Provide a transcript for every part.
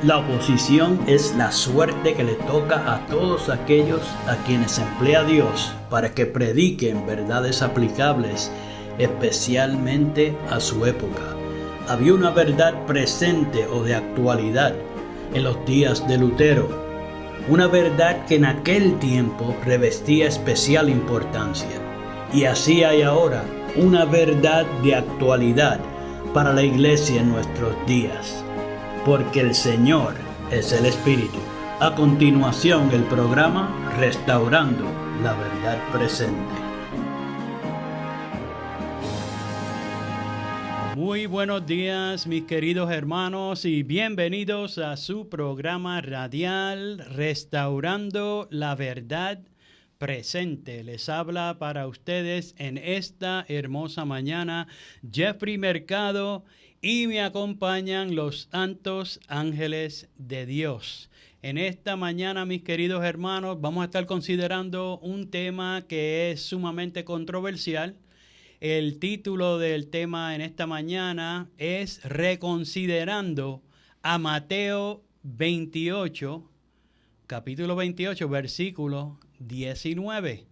La oposición es la suerte que le toca a todos aquellos a quienes emplea Dios para que prediquen verdades aplicables, especialmente a su época. Había una verdad presente o de actualidad en los días de Lutero, una verdad que en aquel tiempo revestía especial importancia. Y así hay ahora una verdad de actualidad para la iglesia en nuestros días. Porque el Señor es el Espíritu. A continuación, el programa Restaurando la Verdad Presente. Muy buenos días, mis queridos hermanos, y bienvenidos a su programa radial Restaurando la Verdad Presente. Les habla para ustedes en esta hermosa mañana Jeffrey Mercado, y me acompañan los santos ángeles de Dios. En esta mañana, mis queridos hermanos, vamos a estar considerando un tema que es sumamente controversial. El título del tema en esta mañana es Reconsiderando a Mateo 28, capítulo 28, versículo 19.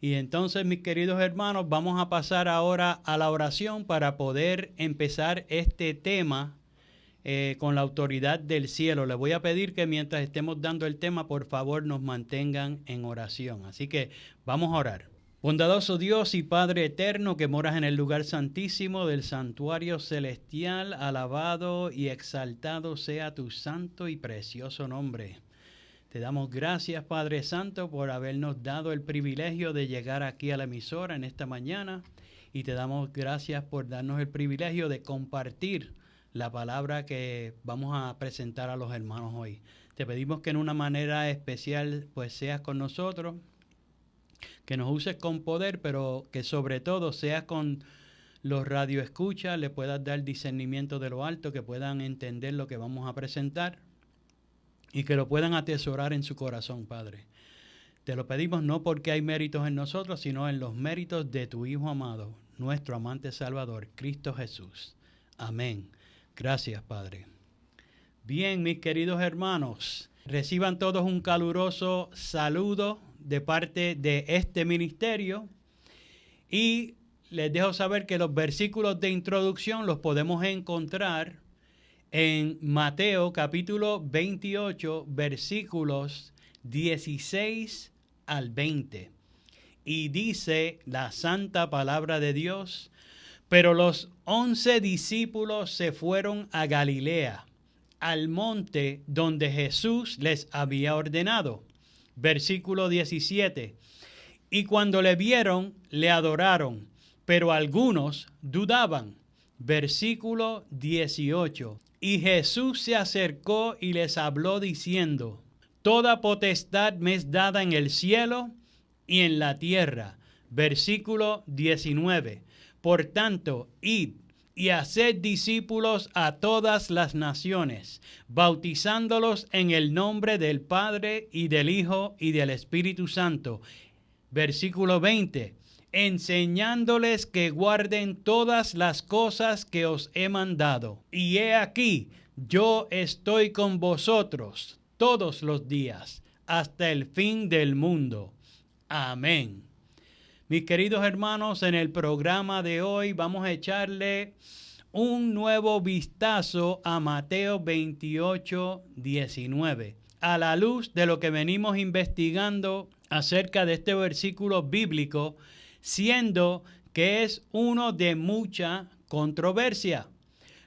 Y entonces, mis queridos hermanos, vamos a pasar ahora a la oración para poder empezar este tema con la autoridad del cielo. Les voy a pedir que mientras estemos dando el tema, por favor, nos mantengan en oración. Así que vamos a orar. Bondadoso Dios y Padre eterno que moras en el lugar santísimo del santuario celestial, alabado y exaltado sea tu santo y precioso nombre. Te damos gracias, Padre Santo, por habernos dado el privilegio de llegar aquí a la emisora en esta mañana, y te damos gracias por darnos el privilegio de compartir la palabra que vamos a presentar a los hermanos hoy. Te pedimos que en una manera especial pues seas con nosotros, que nos uses con poder, pero que sobre todo seas con los radioescuchas, le puedas dar discernimiento de lo alto, que puedan entender lo que vamos a presentar y que lo puedan atesorar en su corazón, Padre. Te lo pedimos no porque hay méritos en nosotros, sino en los méritos de tu Hijo amado, nuestro amante Salvador, Cristo Jesús. Amén. Gracias, Padre. Bien, mis queridos hermanos, reciban todos un caluroso saludo de parte de este ministerio, y les dejo saber que los versículos de introducción los podemos encontrar en Mateo capítulo 28, versículos 16 al 20. Y dice la santa palabra de Dios: pero los 11 discípulos se fueron a Galilea, al monte donde Jesús les había ordenado. Versículo 17. Y cuando le vieron, le adoraron, pero algunos dudaban. Versículo 18. Y Jesús se acercó y les habló diciendo: toda potestad me es dada en el cielo y en la tierra. Versículo 19. Por tanto, id y haced discípulos a todas las naciones, bautizándolos en el nombre del Padre y del Hijo y del Espíritu Santo. Versículo 20. Enseñándoles que guarden todas las cosas que os he mandado. Y he aquí, yo estoy con vosotros todos los días, hasta el fin del mundo. Amén. Mis queridos hermanos, en el programa de hoy vamos a echarle un nuevo vistazo a Mateo 28, 19, a la luz de lo que venimos investigando acerca de este versículo bíblico, siendo que es uno de mucha controversia.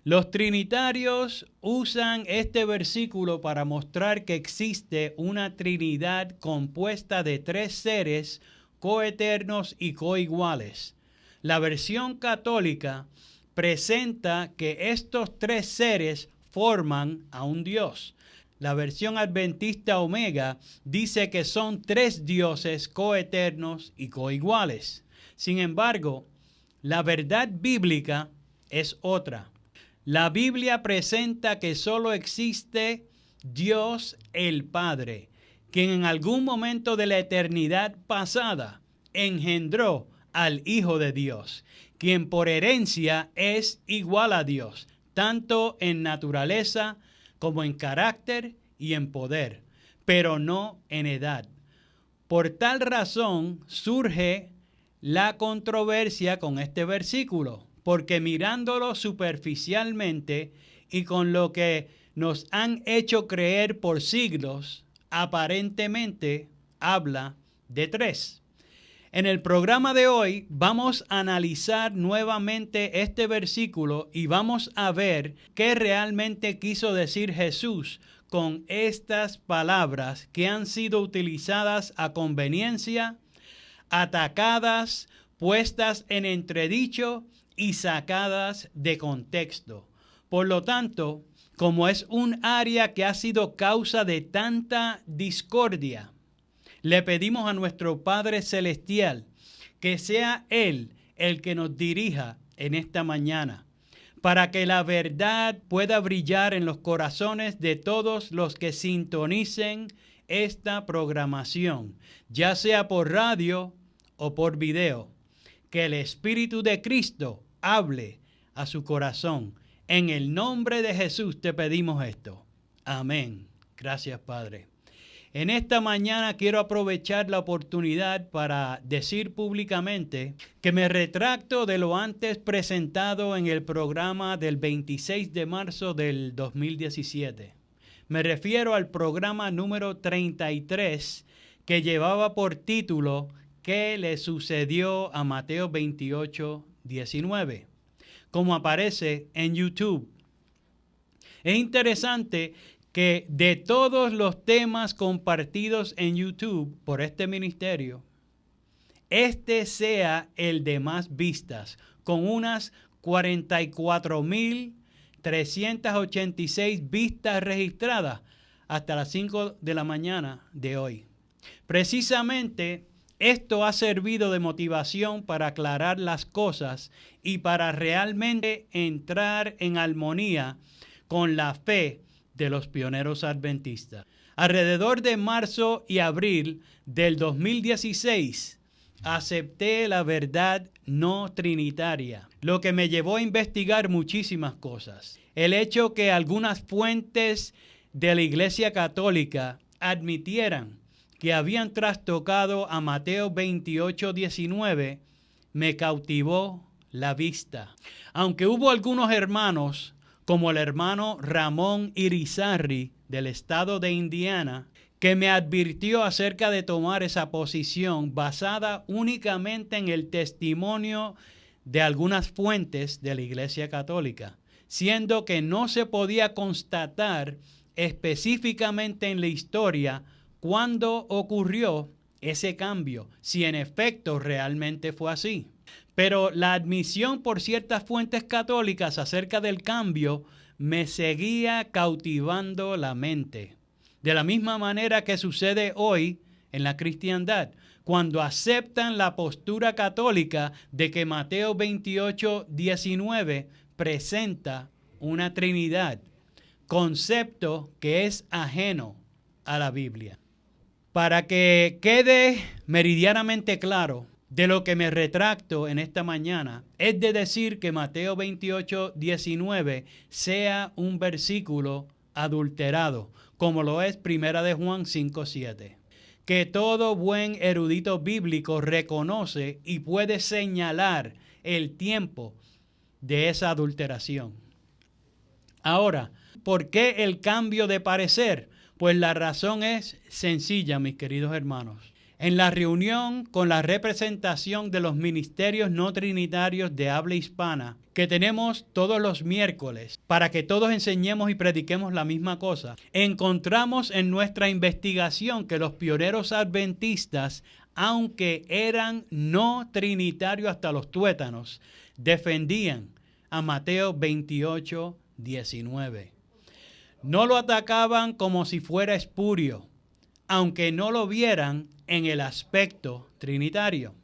Los trinitarios usan este versículo para mostrar que existe una Trinidad compuesta de tres seres coeternos y coiguales. La versión católica presenta que estos tres seres forman a un Dios. La versión adventista Omega dice que son tres dioses coeternos y coiguales. Sin embargo, la verdad bíblica es otra. La Biblia presenta que solo existe Dios el Padre, quien en algún momento de la eternidad pasada engendró al Hijo de Dios, quien por herencia es igual a Dios, tanto en naturaleza como en carácter y en poder, pero no en edad. Por tal razón surge la controversia con este versículo, porque mirándolo superficialmente y con lo que nos han hecho creer por siglos, aparentemente habla de 3. En el programa de hoy vamos a analizar nuevamente este versículo y vamos a ver qué realmente quiso decir Jesús con estas palabras que han sido utilizadas a conveniencia, atacadas, puestas en entredicho y sacadas de contexto. Por lo tanto, como es un área que ha sido causa de tanta discordia, le pedimos a nuestro Padre Celestial que sea Él el que nos dirija en esta mañana, para que la verdad pueda brillar en los corazones de todos los que sintonicen esta programación, ya sea por radio o por video. Que el Espíritu de Cristo hable a su corazón. En el nombre de Jesús te pedimos esto. Amén. Gracias, Padre. En esta mañana quiero aprovechar la oportunidad para decir públicamente que me retracto de lo antes presentado en el programa del 26 de marzo del 2017. Me refiero al programa número 33 que llevaba por título ¿Qué le sucedió a Mateo 28, 19? Como aparece en YouTube. Es interesante que de todos los temas compartidos en YouTube por este ministerio, este sea el de más vistas, con unas 44,386 vistas registradas hasta las 5 de la mañana de hoy. Precisamente esto ha servido de motivación para aclarar las cosas y para realmente entrar en armonía con la fe de los pioneros adventistas. Alrededor de marzo y abril del 2016, acepté la verdad no trinitaria, lo que me llevó a investigar muchísimas cosas. El hecho que algunas fuentes de la Iglesia Católica admitieran que habían trastocado a Mateo 28, 19, me cautivó la vista. Aunque hubo algunos hermanos, como el hermano Ramón Irizarry del estado de Indiana, que me advirtió acerca de tomar esa posición basada únicamente en el testimonio de algunas fuentes de la Iglesia Católica, siendo que no se podía constatar específicamente en la historia cuándo ocurrió ese cambio, si en efecto realmente fue así. Pero la admisión por ciertas fuentes católicas acerca del cambio me seguía cautivando la mente. De la misma manera que sucede hoy en la cristiandad, cuando aceptan la postura católica de que Mateo 28, 19 presenta una Trinidad, concepto que es ajeno a la Biblia. Para que quede meridianamente claro, de lo que me retracto en esta mañana es de decir que Mateo 28, 19 sea un versículo adulterado, como lo es Primera de Juan 5, 7. Que todo buen erudito bíblico reconoce y puede señalar el tiempo de esa adulteración. Ahora, ¿por qué el cambio de parecer? Pues la razón es sencilla, mis queridos hermanos. En la reunión con la representación de los ministerios no trinitarios de habla hispana que tenemos todos los miércoles para que todos enseñemos y prediquemos la misma cosa, encontramos en nuestra investigación que los pioneros adventistas, aunque eran no trinitarios hasta los tuétanos, defendían a Mateo 28, 19. No lo atacaban como si fuera espurio, aunque no lo vieran en el aspecto trinitario.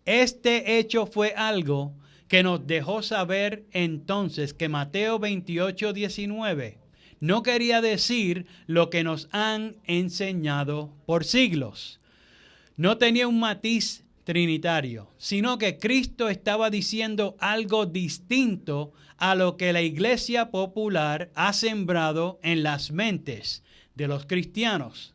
Este hecho fue algo que nos dejó saber entonces que Mateo 28, 19 no quería decir lo que nos han enseñado por siglos. No tenía un matiz trinitario, sino que Cristo estaba diciendo algo distinto a lo que la iglesia popular ha sembrado en las mentes de los cristianos.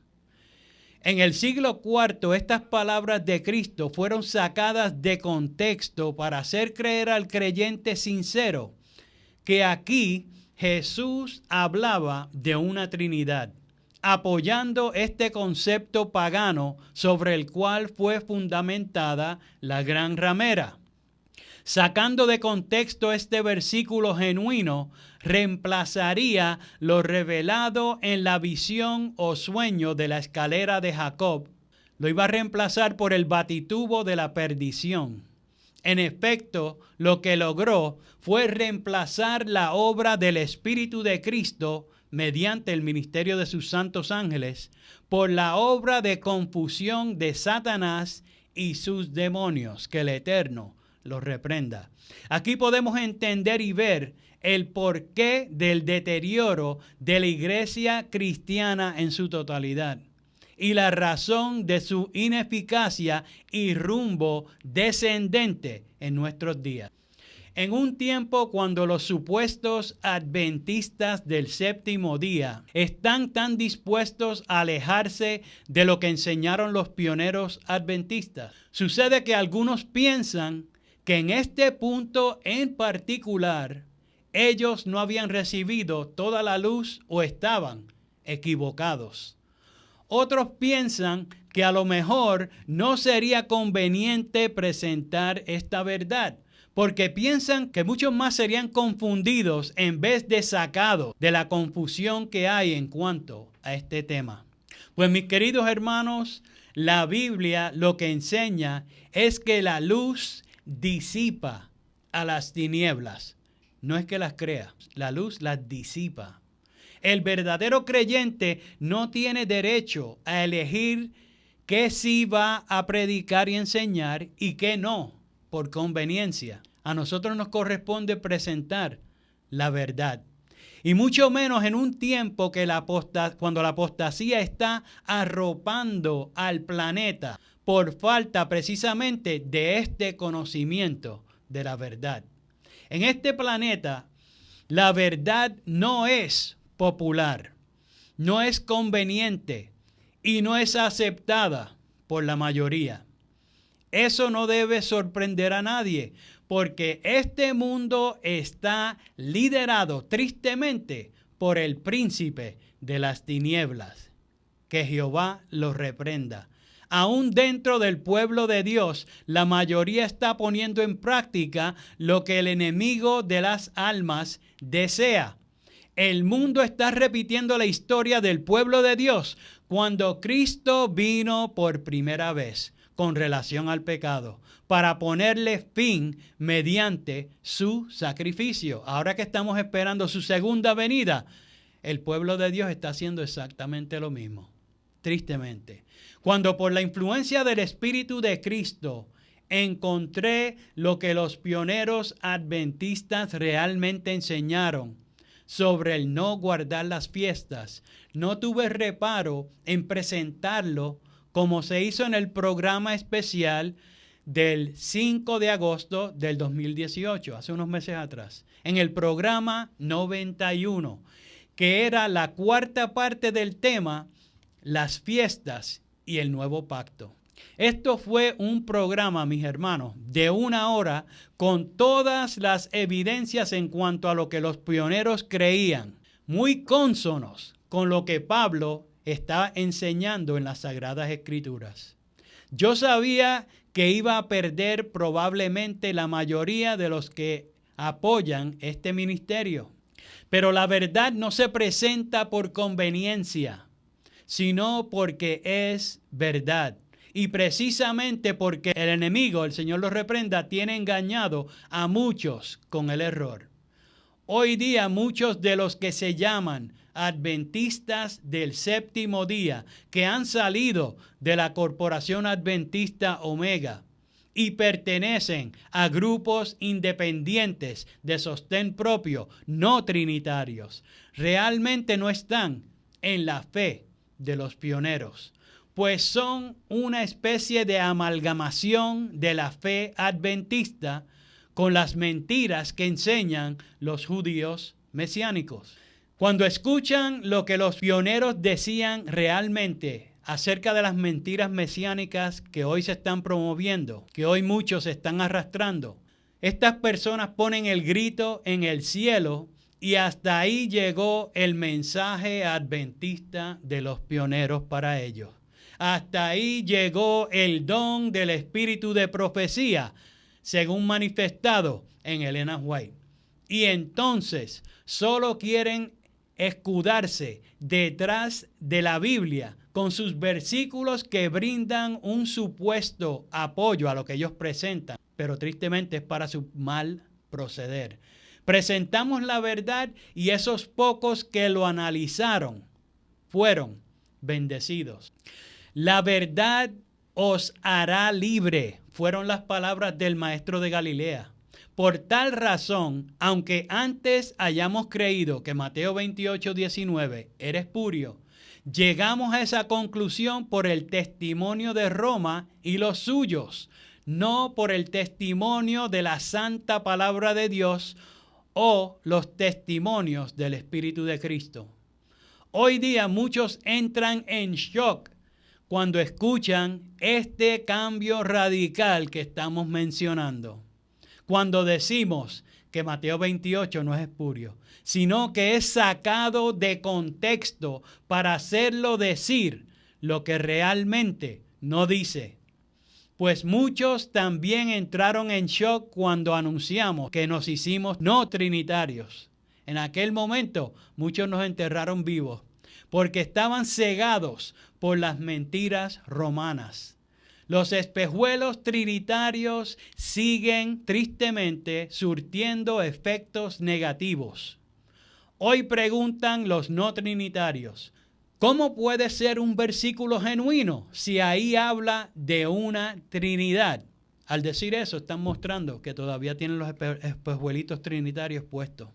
En el siglo IV, estas palabras de Cristo fueron sacadas de contexto para hacer creer al creyente sincero que aquí Jesús hablaba de una Trinidad, apoyando este concepto pagano sobre el cual fue fundamentada la gran ramera. Sacando de contexto este versículo genuino, reemplazaría lo revelado en la visión o sueño de la escalera de Jacob. Lo iba a reemplazar por el batitubo de la perdición. En efecto, lo que logró fue reemplazar la obra del Espíritu de Cristo mediante el ministerio de sus santos ángeles por la obra de confusión de Satanás y sus demonios. Que el Eterno los reprenda. Aquí podemos entender y ver el porqué del deterioro de la iglesia cristiana en su totalidad y la razón de su ineficacia y rumbo descendente en nuestros días. En un tiempo cuando los supuestos adventistas del séptimo día están tan dispuestos a alejarse de lo que enseñaron los pioneros adventistas, sucede que algunos piensan que en este punto en particular ellos no habían recibido toda la luz o estaban equivocados. Otros piensan que a lo mejor no sería conveniente presentar esta verdad, porque piensan que muchos más serían confundidos en vez de sacados de la confusión que hay en cuanto a este tema. Pues mis queridos hermanos, la Biblia lo que enseña es que la luz disipa a las tinieblas. No es que las crea, la luz las disipa. El verdadero creyente no tiene derecho a elegir qué sí va a predicar y enseñar y qué no, por conveniencia. A nosotros nos corresponde presentar la verdad. Y mucho menos en un tiempo que cuando la apostasía está arropando al planeta por falta precisamente de este conocimiento de la verdad. En este planeta, la verdad no es popular, no es conveniente y no es aceptada por la mayoría. Eso no debe sorprender a nadie, porque este mundo está liderado tristemente por el príncipe de las tinieblas. Que Jehová los reprenda. Aún dentro del pueblo de Dios, la mayoría está poniendo en práctica lo que el enemigo de las almas desea. El mundo está repitiendo la historia del pueblo de Dios cuando Cristo vino por primera vez con relación al pecado, para ponerle fin mediante su sacrificio. Ahora que estamos esperando su segunda venida, el pueblo de Dios está haciendo exactamente lo mismo, tristemente. Cuando por la influencia del Espíritu de Cristo encontré lo que los pioneros adventistas realmente enseñaron sobre el no guardar las fiestas, no tuve reparo en presentarlo como se hizo en el programa especial del 5 de agosto del 2018, hace unos meses atrás, en el programa 91, que era la cuarta parte del tema, las fiestas y el nuevo pacto. Esto fue un programa, mis hermanos, de 1 hora con todas las evidencias en cuanto a lo que los pioneros creían, muy cónsonos con lo que Pablo está enseñando en las Sagradas Escrituras. Yo sabía que iba a perder probablemente la mayoría de los que apoyan este ministerio, pero la verdad no se presenta por conveniencia, sino porque es verdad. Y precisamente porque el enemigo, el Señor lo reprenda, tiene engañado a muchos con el error. Hoy día muchos de los que se llaman adventistas del séptimo día, que han salido de la corporación adventista Omega y pertenecen a grupos independientes de sostén propio, no trinitarios, realmente no están en la fe de los pioneros. pues son una especie de amalgamación de la fe adventista con las mentiras que enseñan los judíos mesiánicos. Cuando escuchan lo que los pioneros decían realmente acerca de las mentiras mesiánicas que hoy se están promoviendo, que hoy muchos están arrastrando, estas personas ponen el grito en el cielo y hasta ahí llegó el mensaje adventista de los pioneros para ellos. Hasta ahí llegó el don del espíritu de profecía, según manifestado en Elena White. Y entonces solo quieren escudarse detrás de la Biblia con sus versículos que brindan un supuesto apoyo a lo que ellos presentan, pero tristemente es para su mal proceder. Presentamos la verdad y esos pocos que lo analizaron fueron bendecidos. La verdad os hará libre, fueron las palabras del maestro de Galilea. Por tal razón, aunque antes hayamos creído que Mateo 28:19 era espurio, llegamos a esa conclusión por el testimonio de Roma y los suyos, no por el testimonio de la santa palabra de Dios o los testimonios del Espíritu de Cristo. Hoy día muchos entran en shock cuando escuchan este cambio radical que estamos mencionando. Cuando decimos que Mateo 28 no es espurio, sino que es sacado de contexto para hacerlo decir lo que realmente no dice. Pues muchos también entraron en shock cuando anunciamos que nos hicimos no trinitarios. En aquel momento muchos nos enterraron vivos porque estaban cegados por las mentiras romanas. Los espejuelos trinitarios siguen tristemente surtiendo efectos negativos. Hoy preguntan los no trinitarios, ¿cómo puede ser un versículo genuino si ahí habla de una Trinidad? Al decir eso, están mostrando que todavía tienen los espejuelitos trinitarios puestos.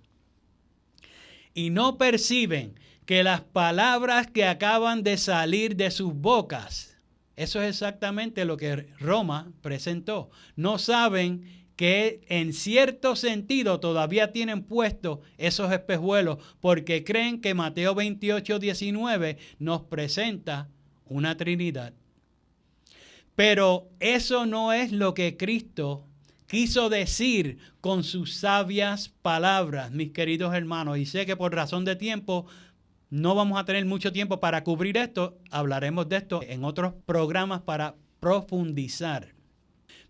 Y no perciben que las palabras que acaban de salir de sus bocas, eso es exactamente lo que Roma presentó. No saben que en cierto sentido todavía tienen puestos esos espejuelos porque creen que Mateo 28:19 nos presenta una Trinidad. Pero eso no es lo que Cristo quiso decir con sus sabias palabras, mis queridos hermanos. Y sé que por razón de tiempo no vamos a tener mucho tiempo para cubrir esto. Hablaremos de esto en otros programas para profundizar.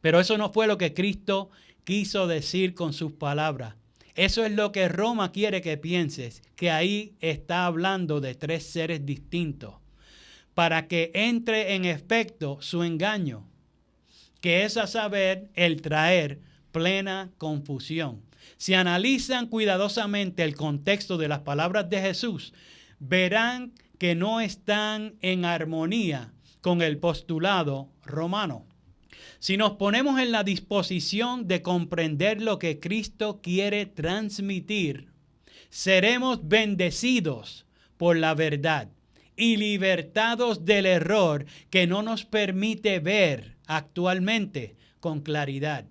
Pero eso no fue lo que Cristo quiso decir con sus palabras. Eso es lo que Roma quiere que pienses, que ahí está hablando de tres seres distintos, para que entre en efecto su engaño, que es a saber el traer plena confusión. Si analizan cuidadosamente el contexto de las palabras de Jesús, verán que no están en armonía con el postulado romano. Si nos ponemos en la disposición de comprender lo que Cristo quiere transmitir, seremos bendecidos por la verdad y libertados del error que no nos permite ver actualmente con claridad.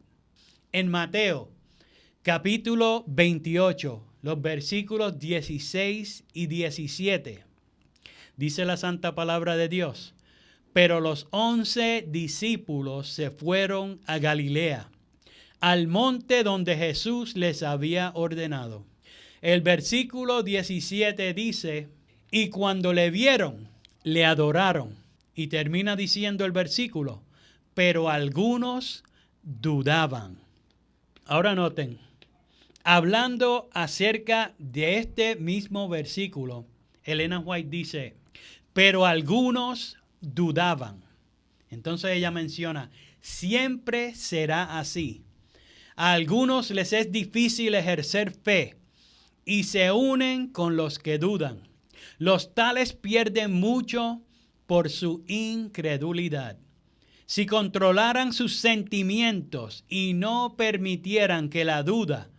En Mateo, capítulo 28, los versículos 16 y 17, dice la santa palabra de Dios: pero los 11 discípulos se fueron a Galilea, al monte donde Jesús les había ordenado. El versículo 17 dice: y cuando le vieron, le adoraron. Y termina diciendo el versículo: pero algunos dudaban. Ahora noten, hablando acerca de este mismo versículo, Elena White dice: pero algunos dudaban. Entonces ella menciona: siempre será así. A algunos les es difícil ejercer fe y se unen con los que dudan. Los tales pierden mucho por su incredulidad. Si controlaran sus sentimientos y no permitieran que la duda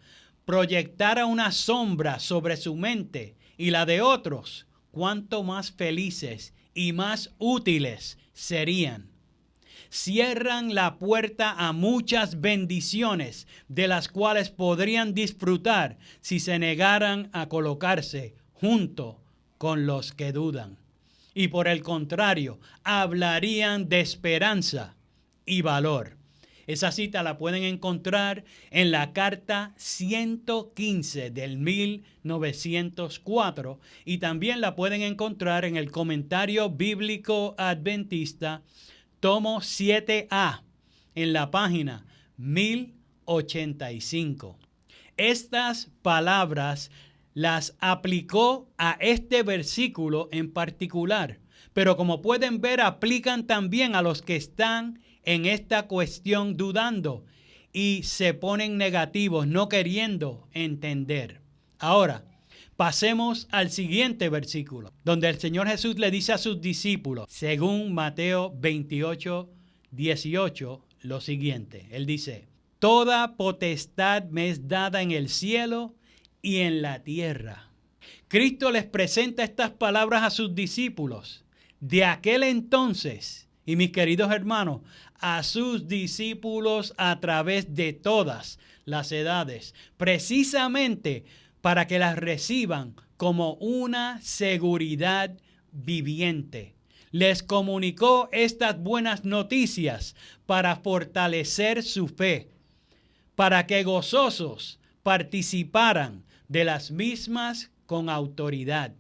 proyectara una sombra sobre su mente y la de otros, cuánto más felices y más útiles serían. Cierran la puerta a muchas bendiciones de las cuales podrían disfrutar si se negaran a colocarse junto con los que dudan. Y por el contrario, hablarían de esperanza y valor. Esa cita la pueden encontrar en la carta 115 del 1904 y también la pueden encontrar en el Comentario Bíblico Adventista, tomo 7A, en la página 1085. Estas palabras las aplicó a este versículo en particular, pero como pueden ver, aplican también a los que están en esta cuestión dudando y se ponen negativos, no queriendo entender. Ahora, pasemos al siguiente versículo, donde el Señor Jesús le dice a sus discípulos, según Mateo 28, 18, lo siguiente. Él dice, toda potestad me es dada en el cielo y en la tierra. Cristo les presenta estas palabras a sus discípulos de aquel entonces, y mis queridos hermanos, a sus discípulos a través de todas las edades, precisamente para que las reciban como una seguridad viviente. Les comunicó estas buenas noticias para fortalecer su fe, para que gozosos participaran de las mismas con autoridad.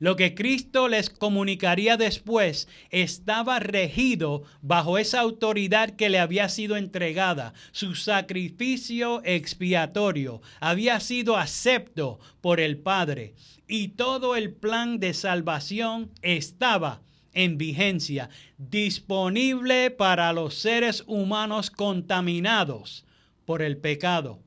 Lo que Cristo les comunicaría después estaba regido bajo esa autoridad que le había sido entregada. Su sacrificio expiatorio había sido acepto por el Padre y todo el plan de salvación estaba en vigencia, disponible para los seres humanos contaminados por el pecado.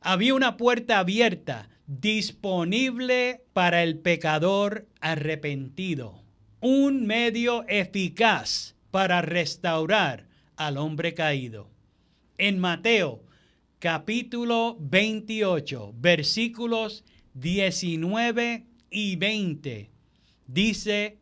Había una puerta abierta, disponible para el pecador arrepentido. Un medio eficaz para restaurar al hombre caído. En Mateo capítulo 28, versículos 19 y 20, dice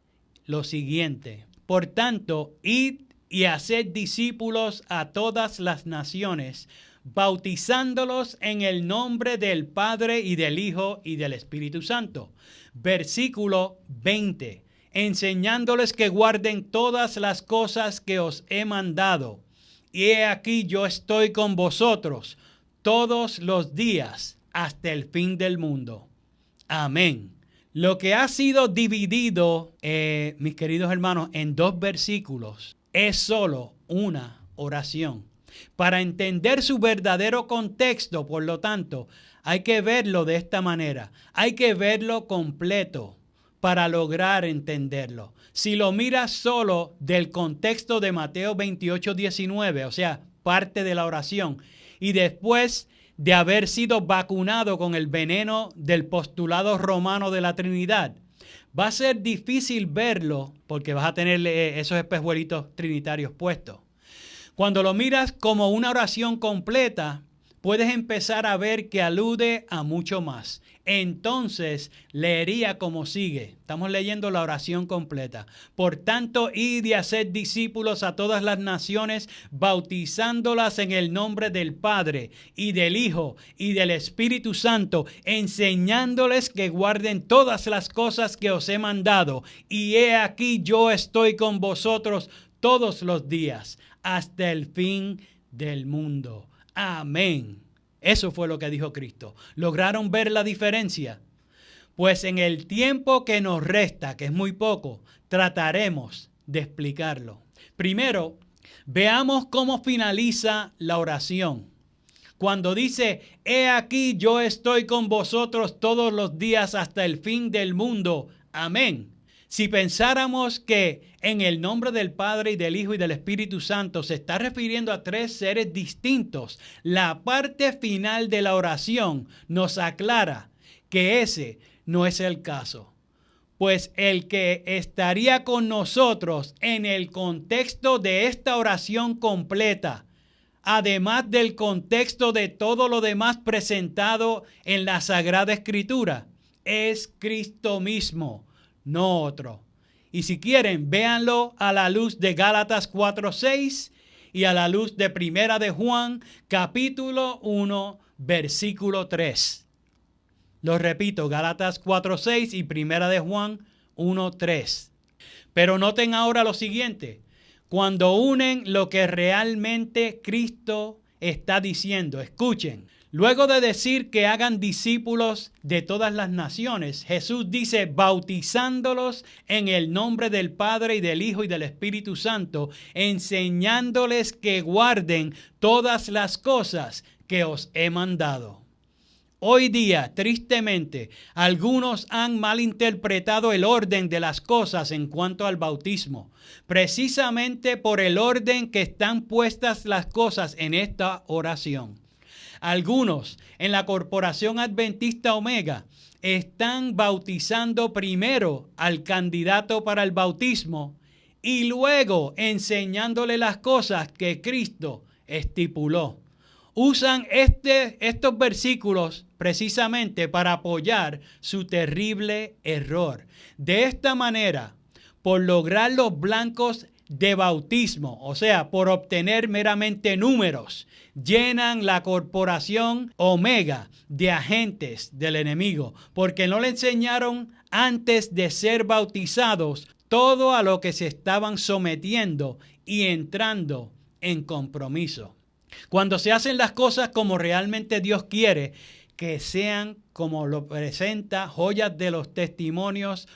lo siguiente: por tanto, id y haced discípulos a todas las naciones, bautizándolos en el nombre del Padre y del Hijo y del Espíritu Santo. Versículo 20. Enseñándoles que guarden todas las cosas que os he mandado. Y he aquí yo estoy con vosotros todos los días hasta el fin del mundo. Amén. Lo que ha sido dividido, mis queridos hermanos, en dos versículos, es solo una oración. Para entender su verdadero contexto, por lo tanto, hay que verlo de esta manera. Hay que verlo completo para lograr entenderlo. Si lo miras solo del contexto de Mateo 28, 19, o sea, parte de la oración, y después de haber sido vacunado con el veneno del postulado romano de la Trinidad, va a ser difícil verlo porque vas a tener esos espejuelitos trinitarios puestos. Cuando lo miras como una oración completa, puedes empezar a ver que alude a mucho más. Entonces, leería como sigue. Estamos leyendo la oración completa. Por tanto, id y haced discípulos a todas las naciones, bautizándolas en el nombre del Padre y del Hijo y del Espíritu Santo, enseñándoles que guarden todas las cosas que os he mandado. Y he aquí yo estoy con vosotros todos los días, hasta el fin del mundo. Amén. Eso fue lo que dijo Cristo. ¿Lograron ver la diferencia? Pues en el tiempo que nos resta, que es muy poco, trataremos de explicarlo. Primero, veamos cómo finaliza la oración. Cuando dice, he aquí yo estoy con vosotros todos los días hasta el fin del mundo. Amén. Si pensáramos que en el nombre del Padre y del Hijo y del Espíritu Santo se está refiriendo a tres seres distintos, la parte final de la oración nos aclara que ese no es el caso. Pues el que estaría con nosotros en el contexto de esta oración completa, además del contexto de todo lo demás presentado en la Sagrada Escritura, es Cristo mismo, no otro. Y si quieren, véanlo a la luz de Gálatas 4:6 y a la luz de Primera de Juan, capítulo 1, versículo 3. Lo repito, Gálatas 4:6 y Primera de Juan 1:3. Pero noten ahora lo siguiente. Cuando unen lo que realmente Cristo está diciendo, escuchen. Luego de decir que hagan discípulos de todas las naciones, Jesús dice bautizándolos en el nombre del Padre y del Hijo y del Espíritu Santo, enseñándoles que guarden todas las cosas que os he mandado. Hoy día, tristemente, algunos han malinterpretado el orden de las cosas en cuanto al bautismo, precisamente por el orden que están puestas las cosas en esta oración. Algunos en la Corporación Adventista Omega están bautizando primero al candidato para el bautismo y luego enseñándole las cosas que Cristo estipuló. Usan estos versículos precisamente para apoyar su terrible error. De esta manera, por lograr los blancos de bautismo, o sea, por obtener meramente números, llenan la corporación Omega de agentes del enemigo, porque no le enseñaron antes de ser bautizados todo a lo que se estaban sometiendo y entrando en compromiso. Cuando se hacen las cosas como realmente Dios quiere, que sean como lo presenta Joyas de los Testimonios,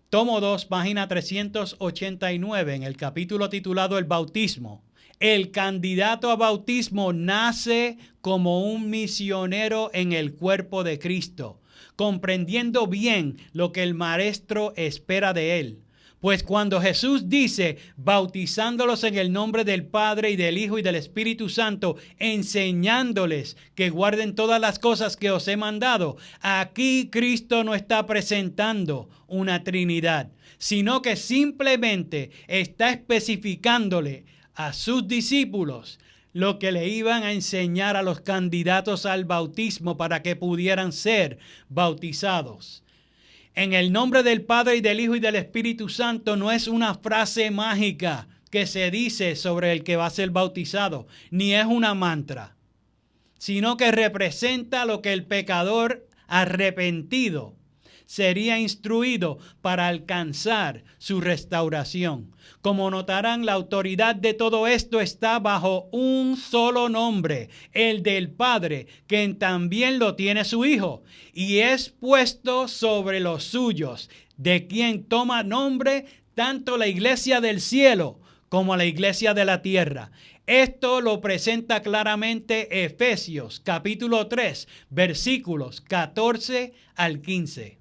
tomo 2, página 389, en el capítulo titulado El Bautismo. El candidato a bautismo nace como un misionero en el cuerpo de Cristo, comprendiendo bien lo que el Maestro espera de él. Pues cuando Jesús dice, bautizándolos en el nombre del Padre y del Hijo y del Espíritu Santo, enseñándoles que guarden todas las cosas que os he mandado, aquí Cristo no está presentando una Trinidad, sino que simplemente está especificándole a sus discípulos lo que le iban a enseñar a los candidatos al bautismo para que pudieran ser bautizados. En el nombre del Padre y del Hijo y del Espíritu Santo no es una frase mágica que se dice sobre el que va a ser bautizado, ni es una mantra, sino que representa lo que el pecador arrepentido sería instruido para alcanzar su restauración. Como notarán, la autoridad de todo esto está bajo un solo nombre, el del Padre, quien también lo tiene su Hijo, y es puesto sobre los suyos, de quien toma nombre tanto la iglesia del cielo como la iglesia de la tierra. Esto lo presenta claramente Efesios capítulo 3, versículos 14 al 15.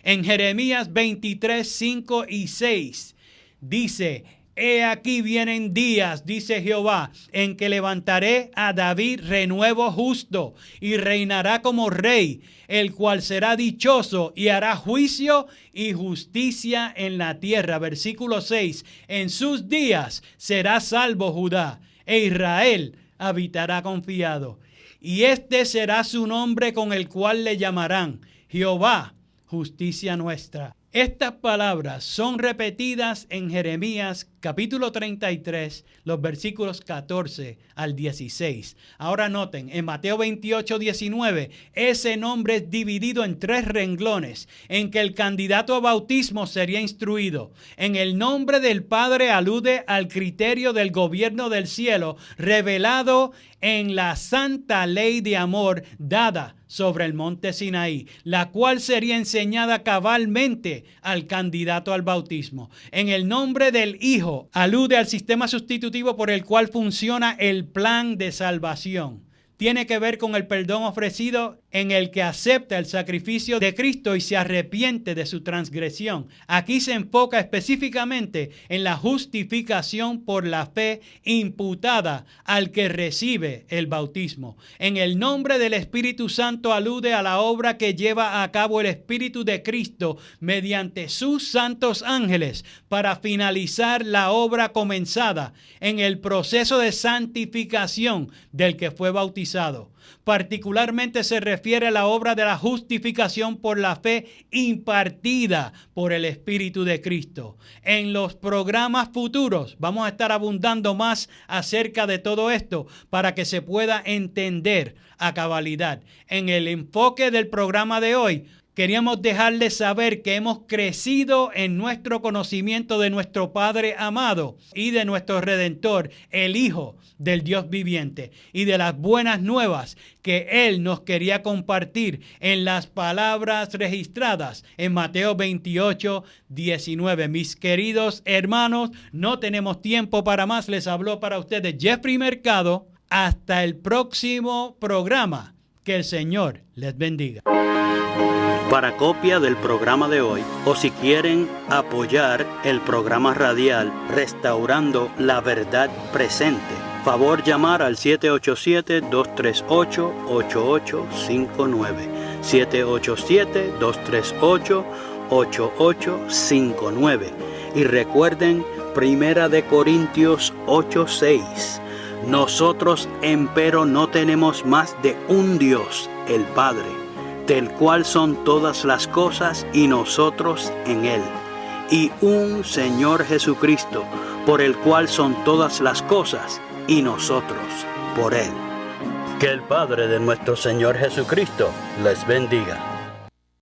En Jeremías 23, 5 y 6 dice: He aquí vienen días, dice Jehová, en que levantaré a David renuevo justo y reinará como rey, el cual será dichoso y hará juicio y justicia en la tierra. Versículo 6. En sus días será salvo Judá e Israel habitará confiado. Y este será su nombre con el cual le llamarán Jehová, justicia nuestra. Estas palabras son repetidas en Jeremías capítulo 33, los versículos 14 al 16. Ahora noten, en Mateo 28, 19, ese nombre es dividido en 3 renglones, en que el candidato a bautismo sería instruido. En el nombre del Padre alude al criterio del gobierno del cielo, revelado en la santa ley de amor dada sobre el monte Sinaí, la cual sería enseñada cabalmente al candidato al bautismo. En el nombre del Hijo alude al sistema sustitutivo por el cual funciona el plan de salvación. Tiene que ver con el perdón ofrecido en el que acepta el sacrificio de Cristo y se arrepiente de su transgresión. Aquí se enfoca específicamente en la justificación por la fe imputada al que recibe el bautismo. En el nombre del Espíritu Santo alude a la obra que lleva a cabo el Espíritu de Cristo mediante sus santos ángeles para finalizar la obra comenzada en el proceso de santificación del que fue bautizado. Particularmente se refiere a la obra de la justificación por la fe impartida por el Espíritu de Cristo. En los programas futuros vamos a estar abundando más acerca de todo esto para que se pueda entender a cabalidad. En el enfoque del programa de hoy, queríamos dejarles saber que hemos crecido en nuestro conocimiento de nuestro Padre amado y de nuestro Redentor, el Hijo del Dios viviente, y de las buenas nuevas que Él nos quería compartir en las palabras registradas en Mateo 28, 19. Mis queridos hermanos, no tenemos tiempo para más. Les habló para ustedes Jeffrey Mercado. Hasta el próximo programa. Que el Señor les bendiga. Para copia del programa de hoy, o si quieren apoyar el programa radial Restaurando la Verdad Presente, favor llamar al 787-238-8859. 787-238-8859. Y recuerden, 1 Corintios 8:6. Nosotros, empero, no tenemos más de un Dios, el Padre, del cual son todas las cosas y nosotros en Él, y un Señor Jesucristo, por el cual son todas las cosas y nosotros por Él. Que el Padre de nuestro Señor Jesucristo les bendiga.